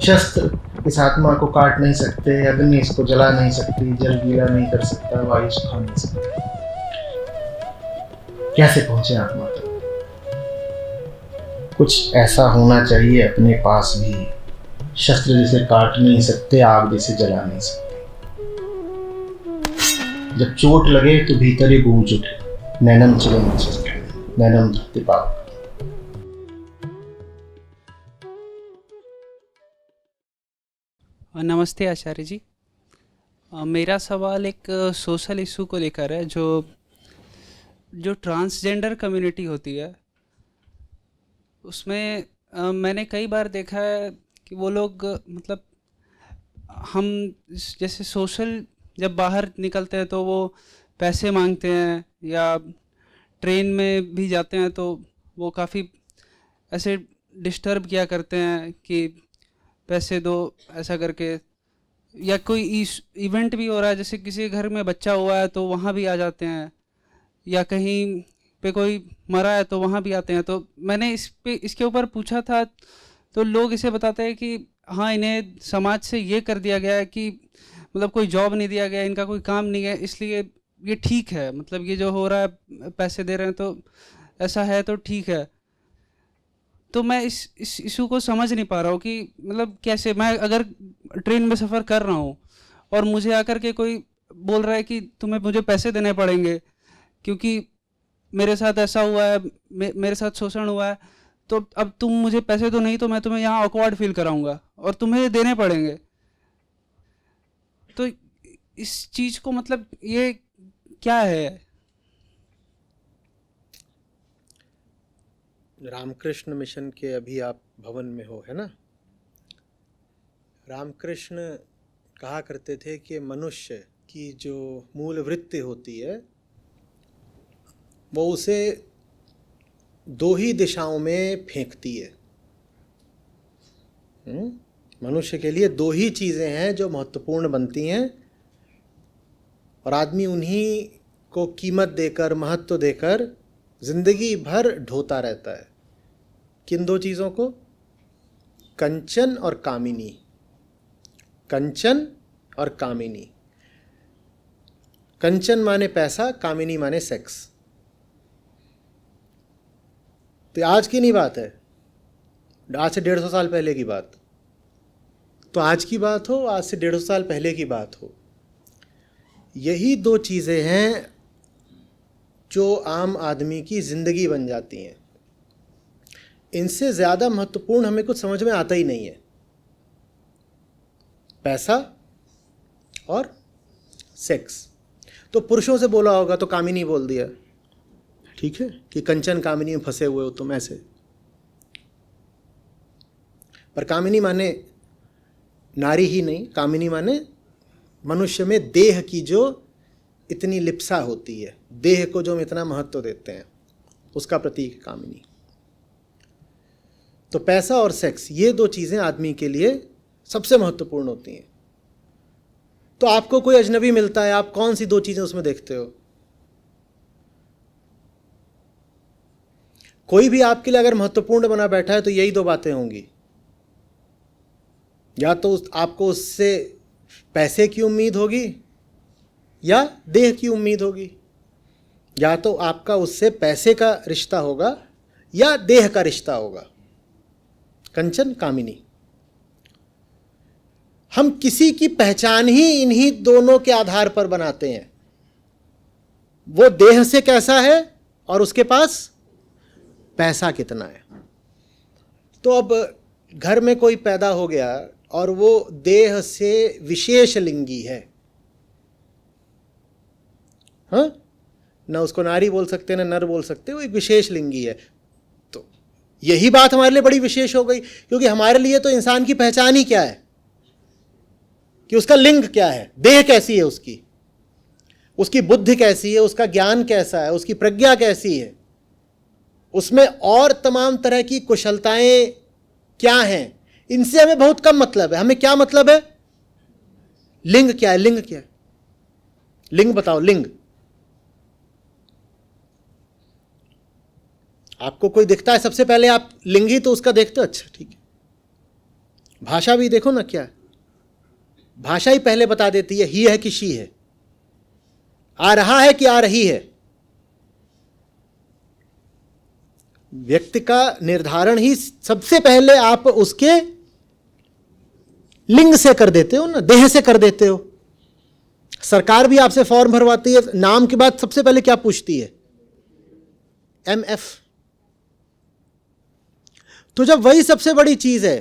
शस्त्र इस आत्मा को काट नहीं सकते, अग्नि इसको जला नहीं सकती, जल गीला नहीं कर सकता, वायु सुखा नहीं सकता। कैसे पहुंचे आत्मा तक? कुछ ऐसा होना चाहिए अपने पास भी, शस्त्र जिसे काट नहीं सकते, आग जिसे जला नहीं सकते। जब चोट लगे तो भीतर ही गूंज उठे, नैनम चिरम नैनम धरती पाप। नमस्ते आचार्य जी। मेरा सवाल एक सोशल इशू को लेकर है, जो ट्रांसजेंडर कम्युनिटी होती है उसमें मैंने कई बार देखा है कि वो लोग मतलब हम जैसे सोशल जब बाहर निकलते हैं तो वो पैसे मांगते हैं, या ट्रेन में भी जाते हैं तो वो काफ़ी ऐसे डिस्टर्ब किया करते हैं कि पैसे दो ऐसा करके, या कोई इवेंट भी हो रहा है जैसे किसी के घर में बच्चा हुआ है तो वहाँ भी आ जाते हैं, या कहीं पे कोई मरा है तो वहाँ भी आते हैं। तो मैंने इसके ऊपर पूछा था तो लोग इसे बताते हैं कि हाँ, इन्हें समाज से ये कर दिया गया है कि मतलब कोई जॉब नहीं दिया गया, इनका कोई काम नहीं है, इसलिए ये ठीक है, मतलब ये जो हो रहा है पैसे दे रहे हैं तो ऐसा है तो ठीक है। तो मैं इस इशू को समझ नहीं पा रहा हूँ कि मतलब कैसे मैं अगर ट्रेन में सफ़र कर रहा हूँ और मुझे आकर के कोई बोल रहा है कि तुम्हें मुझे पैसे देने पड़ेंगे क्योंकि मेरे साथ ऐसा हुआ है, मेरे साथ शोषण हुआ है, तो अब तुम मुझे पैसे दो, नहीं तो मैं तुम्हें यहाँ ऑकवर्ड फील कराऊंगा और तुम्हें देने पड़ेंगे। तो इस चीज़ को मतलब ये क्या है? रामकृष्ण मिशन के अभी आप भवन में हो, है ना? रामकृष्ण कहा करते थे कि मनुष्य की जो मूल वृत्ति होती है वो उसे दो ही दिशाओं में फेंकती है। मनुष्य के लिए दो ही चीज़ें हैं जो महत्वपूर्ण बनती हैं, और आदमी उन्हीं को कीमत देकर, महत्व देकर जिंदगी भर ढोता रहता है। किन दो चीज़ों को? कंचन और कामिनी। कंचन और कामिनी। कंचन माने पैसा, कामिनी माने सेक्स। तो आज की नहीं बात है, आज से 150 साल पहले की बात। तो आज की बात हो, आज से 150 साल पहले की बात हो, यही दो चीज़ें हैं जो आम आदमी की ज़िंदगी बन जाती हैं। इनसे ज़्यादा महत्वपूर्ण हमें कुछ समझ में आता ही नहीं है। पैसा और सेक्स। तो पुरुषों से बोला होगा तो कामिनी बोल दिया, ठीक है, कि कंचन कामिनी में फंसे हुए हो तुम, ऐसे। पर कामिनी माने नारी ही नहीं, कामिनी माने मनुष्य में देह की जो इतनी लिप्सा होती है, देह को जो हम इतना महत्व देते हैं, उसका प्रतीक कामिनी। तो पैसा और सेक्स, ये दो चीज़ें आदमी के लिए सबसे महत्वपूर्ण होती हैं। तो आपको कोई अजनबी मिलता है, आप कौन सी दो चीज़ें उसमें देखते हो? कोई भी आपके लिए अगर महत्वपूर्ण बना बैठा है तो यही दो बातें होंगी। या तो आपको उससे पैसे की उम्मीद होगी या देह की उम्मीद होगी। या तो आपका उससे पैसे का रिश्ता होगा या देह का रिश्ता होगा। कंचन कामिनी। हम किसी की पहचान ही इन्हीं दोनों के आधार पर बनाते हैं। वो देह से कैसा है और उसके पास पैसा कितना है। तो अब घर में कोई पैदा हो गया और वो देह से विशेष लिंगी है, हाँ, ना उसको नारी बोल सकते ना नर बोल सकते, वो एक विशेष लिंगी है। तो यही बात हमारे लिए बड़ी विशेष हो गई, क्योंकि हमारे लिए तो इंसान की पहचान ही क्या है कि उसका लिंग क्या है, देह कैसी है, उसकी बुद्धि कैसी है, उसका ज्ञान कैसा है, उसकी प्रज्ञा कैसी है, उसमें और तमाम तरह की कुशलताएं क्या हैं। इनसे हमें बहुत कम मतलब है। हमें क्या मतलब है? लिंग क्या है? लिंग क्या है? लिंग बताओ। लिंग आपको कोई दिखता है, सबसे पहले आप लिंग ही तो उसका देखते हो। अच्छा ठीक है, भाषा भी देखो ना, क्या भाषा ही पहले बता देती है ही है कि शी है, आ रहा है कि आ रही है। व्यक्ति का निर्धारण ही सबसे पहले आप उसके लिंग से कर देते हो ना, देह से कर देते हो। सरकार भी आपसे फॉर्म भरवाती है, नाम के बाद सबसे पहले क्या पूछती है? MF। तो जब वही सबसे बड़ी चीज है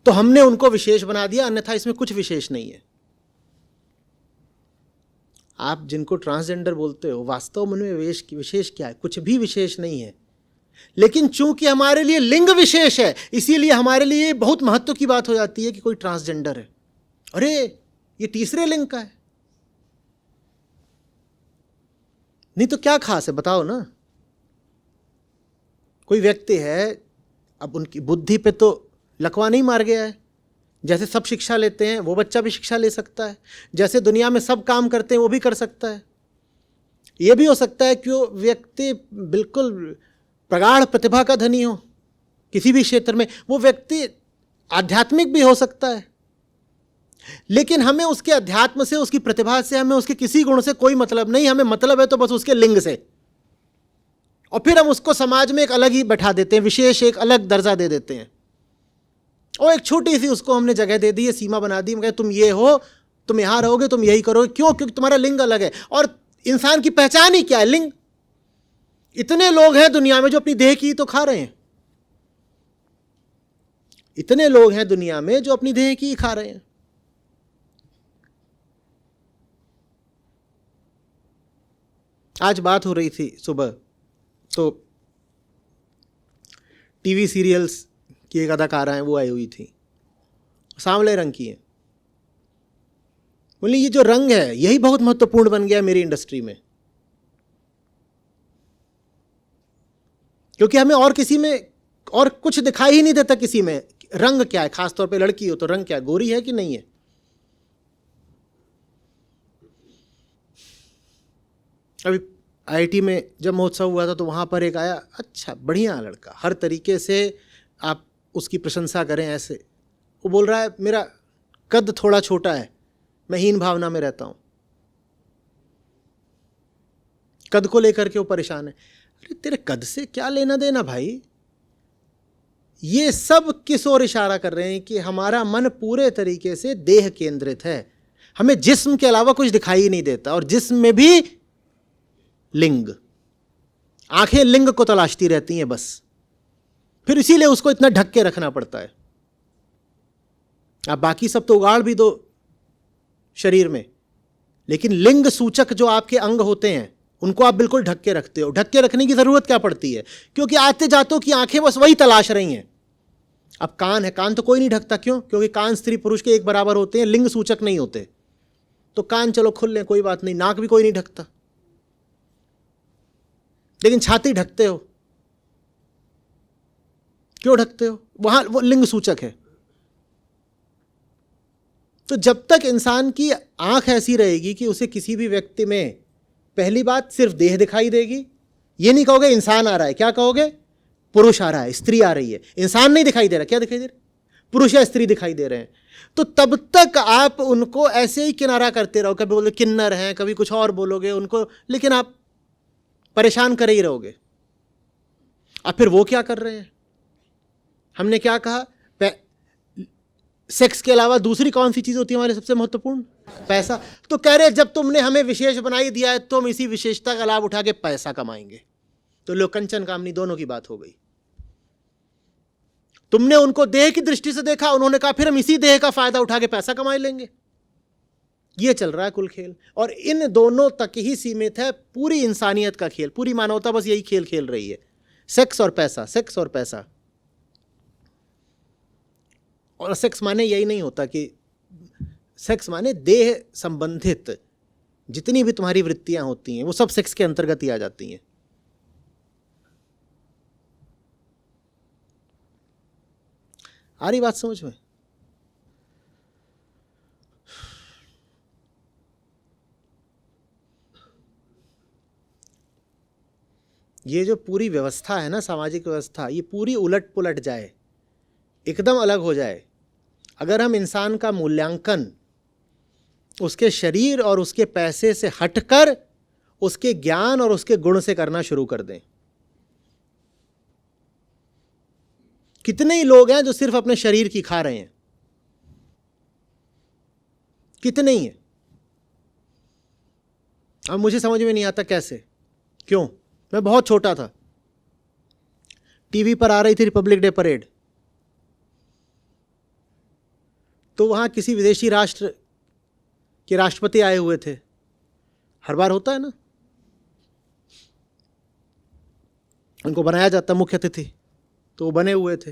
तो हमने उनको विशेष बना दिया, अन्यथा इसमें कुछ विशेष नहीं है। आप जिनको ट्रांसजेंडर बोलते हो, वास्तव में उनमें विशेष क्या है? कुछ भी विशेष नहीं है। लेकिन चूंकि हमारे लिए लिंग विशेष है, इसीलिए हमारे लिए बहुत महत्व की बात हो जाती है कि कोई ट्रांसजेंडर है। अरे ये तीसरे लिंग का है, नहीं तो क्या खास है बताओ ना। कोई व्यक्ति है, अब उनकी बुद्धि पे तो लकवा नहीं मार गया है। जैसे सब शिक्षा लेते हैं वो बच्चा भी शिक्षा ले सकता है, जैसे दुनिया में सब काम करते हैं वो भी कर सकता है। ये भी हो सकता है कि वो व्यक्ति बिल्कुल प्रगाढ़ प्रतिभा का धनी हो किसी भी क्षेत्र में, वो व्यक्ति आध्यात्मिक भी हो सकता है। लेकिन हमें उसके अध्यात्म से, उसकी प्रतिभा से, हमें उसके किसी गुण से कोई मतलब नहीं। हमें मतलब है तो बस उसके लिंग से, और फिर हम उसको समाज में एक अलग ही बैठा देते हैं, विशेष एक अलग दर्जा दे देते हैं, और एक छोटी सी उसको हमने जगह दे दी है, सीमा बना दी, मगर तुम ये हो, तुम यहां रहोगे, तुम यही करोगे। क्यों? क्योंकि तुम्हारा लिंग अलग है। और इंसान की पहचान ही क्या है? लिंग। इतने लोग हैं दुनिया में जो अपनी देह की तो खा रहे हैं, इतने लोग हैं दुनिया में जो अपनी देह की खा रहे हैं। आज बात हो रही थी सुबह, तो टीवी सीरियल्स की एक अदाकारा है, वो आई हुई थी, सांवले रंग की है। बोली ये जो रंग है यही बहुत महत्वपूर्ण बन गया मेरी इंडस्ट्री में, क्योंकि हमें और किसी में और कुछ दिखाई ही नहीं देता किसी में। रंग क्या है? खासतौर पे लड़की हो तो रंग क्या है? गोरी है कि नहीं है? अभी IIT में जब महोत्सव हुआ था तो वहाँ पर एक आया, अच्छा बढ़िया लड़का, हर तरीके से आप उसकी प्रशंसा करें ऐसे। वो बोल रहा है मेरा कद थोड़ा छोटा है, मैं हीन भावना में रहता हूँ। कद को लेकर के वो परेशान है। अरे तेरे कद से क्या लेना देना भाई? ये सब किस ओर इशारा कर रहे हैं कि हमारा मन पूरे तरीके से देह केंद्रित है, हमें जिस्म के अलावा कुछ दिखाई नहीं देता, और जिस्म में भी लिंग। आंखें लिंग को तलाशती रहती हैं बस, फिर इसीलिए उसको इतना ढक के रखना पड़ता है। आप बाकी सब तो उगाड़ भी दो शरीर में, लेकिन लिंग सूचक जो आपके अंग होते हैं उनको आप बिल्कुल ढक के रखते हो। ढक के रखने की जरूरत क्या पड़ती है? क्योंकि आते जातों की आंखें बस वही तलाश रही हैं। अब कान है, कान तो कोई नहीं ढकता, क्यों? क्योंकि कान स्त्री पुरुष के एक बराबर होते हैं, लिंग सूचक नहीं होते। तो कान चलो खुल लें, कोई बात नहीं। नाक भी कोई नहीं ढकता, लेकिन छाती ढकते हो। क्यों ढकते हो? वहां वो लिंग सूचक है। तो जब तक इंसान की आंख ऐसी रहेगी कि उसे किसी भी व्यक्ति में पहली बात सिर्फ देह दिखाई देगी, ये नहीं कहोगे इंसान आ रहा है, क्या कहोगे? पुरुष आ रहा है, स्त्री आ रही है। इंसान नहीं दिखाई दे रहा, क्या दिखाई दे रहा? पुरुष या स्त्री दिखाई दे रहे हैं। तो तब तक आप उनको ऐसे ही किनारा करते रहो, कभी बोलो किन्नर हैं, कभी कुछ और बोलोगे उनको, लेकिन आप परेशान कर ही रहोगे। अब फिर वो क्या कर रहे हैं? हमने क्या कहा? सेक्स के अलावा दूसरी कौन सी चीज होती है हमारे सबसे महत्वपूर्ण? पैसा। तो कह रहे जब तुमने हमें विशेष बनाई दिया है तो हम इसी विशेषता का लाभ उठा के पैसा कमाएंगे। तो लो कंचन कामनी दोनों की बात हो गई। तुमने उनको देह की दृष्टि से देखा, उन्होंने कहा फिर हम इसी देह का फायदा उठा के पैसा कमा लेंगे। ये चल रहा है कुल खेल, और इन दोनों तक ही सीमित है पूरी इंसानियत का खेल। पूरी मानवता बस यही खेल खेल रही है, सेक्स और पैसा, सेक्स और पैसा। और सेक्स माने यही नहीं होता कि सेक्स माने देह संबंधित जितनी भी तुम्हारी वृत्तियां होती हैं वो सब सेक्स के अंतर्गत ही आ जाती हैं। आ रही बात समझ में? ये जो पूरी व्यवस्था है ना, सामाजिक व्यवस्था, ये पूरी उलट पुलट जाए, एकदम अलग हो जाए, अगर हम इंसान का मूल्यांकन उसके शरीर और उसके पैसे से हटकर उसके ज्ञान और उसके गुण से करना शुरू कर दें। कितने ही लोग हैं जो सिर्फ अपने शरीर की खा रहे हैं, कितने ही हैं। अब मुझे समझ में नहीं आता कैसे, क्यों। मैं बहुत छोटा था, टीवी पर आ रही थी रिपब्लिक डे परेड, तो वहां किसी विदेशी राष्ट्र के राष्ट्रपति आए हुए थे। हर बार होता है ना, उनको बनाया जाता मुख्य अतिथि, तो वो बने हुए थे,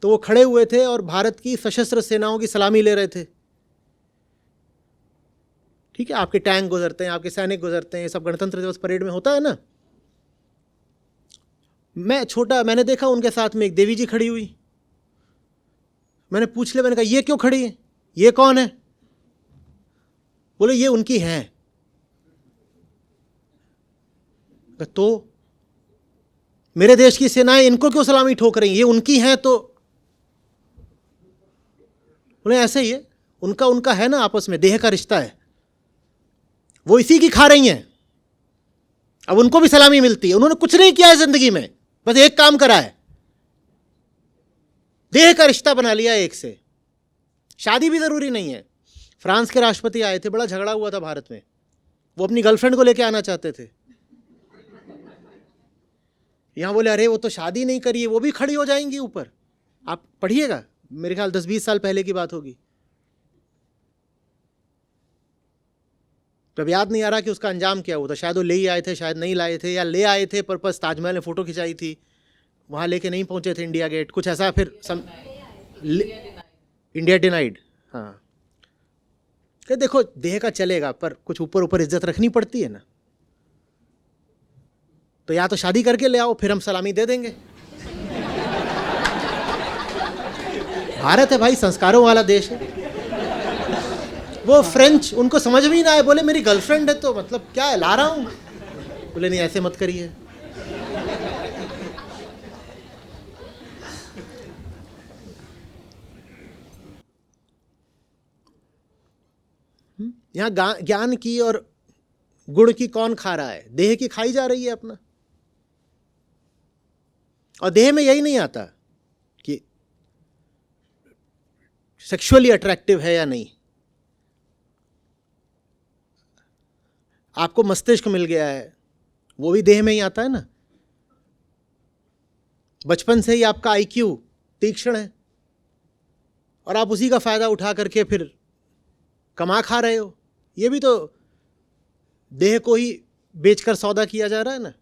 तो वो खड़े हुए थे और भारत की सशस्त्र सेनाओं की सलामी ले रहे थे। ठीक है, आपके टैंक गुजरते हैं, आपके सैनिक गुजरते हैं, ये सब गणतंत्र दिवस परेड में होता है ना। मैं छोटा, मैंने देखा उनके साथ में एक देवी जी खड़ी हुई। मैंने पूछ लिया, मैंने कहा ये क्यों खड़ी है, ये कौन है? बोले ये उनकी हैं। तो मेरे देश की सेनाएं इनको क्यों सलामी ठोक रही हैं, ये उनकी हैं। तो बोले ऐसे ही है, उनका है ना, आपस में देह का रिश्ता है, वो इसी की खा रही हैं, अब उनको भी सलामी मिलती है। उन्होंने कुछ नहीं किया है जिंदगी में, बस एक काम करा है, देह का रिश्ता बना लिया एक से। शादी भी जरूरी नहीं है। फ्रांस के राष्ट्रपति आए थे, बड़ा झगड़ा हुआ था भारत में, वो अपनी गर्लफ्रेंड को लेकर आना चाहते थे। यहां बोले अरे वो तो शादी नहीं करी है, वो भी खड़ी हो जाएंगी ऊपर। आप पढ़िएगा, मेरे ख्याल 10-20 साल पहले की बात होगी। तो अब याद नहीं आ रहा कि उसका अंजाम क्या हुआ था। शायद वो ले ही आए थे, शायद नहीं लाए थे, या ले आए थे पर बस ताजमहल में फ़ोटो खिंचाई थी, वहाँ लेके नहीं पहुँचे थे इंडिया गेट, कुछ ऐसा। फिर इंडिया डिनाइड। हाँ, कि देखो देह का चलेगा, पर कुछ ऊपर ऊपर इज्जत रखनी पड़ती है ना। तो या तो शादी करके ले आओ, फिर हम सलामी दे देंगे। भारत है भाई, संस्कारों वाला देश है। वो फ्रेंच, उनको समझ में ही ना आए, बोले मेरी गर्लफ्रेंड है तो मतलब क्या है, ला रहा हूं। बोले नहीं ऐसे मत करिए। यहां ज्ञान की और गुण की कौन खा रहा है? देह की खाई जा रही है अपना। और देह में यही नहीं आता कि सेक्सुअली अट्रैक्टिव है या नहीं। आपको मस्तिष्क मिल गया है, वो भी देह में ही आता है ना। बचपन से ही आपका आईक्यू तीक्ष्ण है और आप उसी का फायदा उठा करके फिर कमा खा रहे हो। ये भी तो देह को ही बेचकर सौदा किया जा रहा है ना।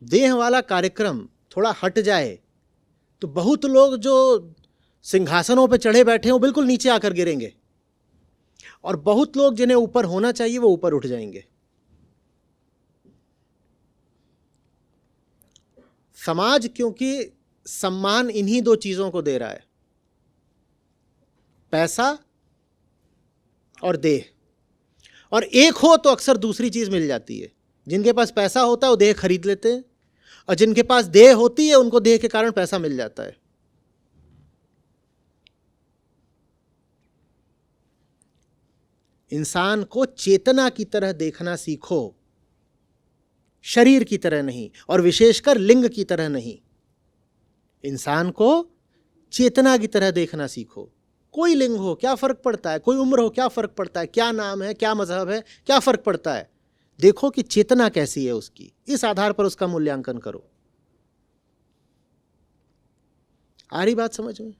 देह वाला कार्यक्रम थोड़ा हट जाए तो बहुत लोग जो सिंहासनों पे चढ़े बैठे हैं वो बिल्कुल नीचे आकर गिरेंगे, और बहुत लोग जिन्हें ऊपर होना चाहिए वो ऊपर उठ जाएंगे। समाज क्योंकि सम्मान इन्हीं दो चीजों को दे रहा है, पैसा और देह। और एक हो तो अक्सर दूसरी चीज मिल जाती है। जिनके पास पैसा होता है वो देह खरीद लेते हैं, और जिनके पास देह होती है उनको देह के कारण पैसा मिल जाता है। इंसान को चेतना की तरह देखना सीखो, शरीर की तरह नहीं, और विशेषकर लिंग की तरह नहीं। इंसान को चेतना की तरह देखना सीखो। कोई लिंग हो क्या फर्क पड़ता है, कोई उम्र हो क्या फर्क पड़ता है, क्या नाम है, क्या मजहब है, क्या फर्क पड़ता है। देखो कि चेतना कैसी है उसकी, इस आधार पर उसका मूल्यांकन करो। आ रही बात समझ में?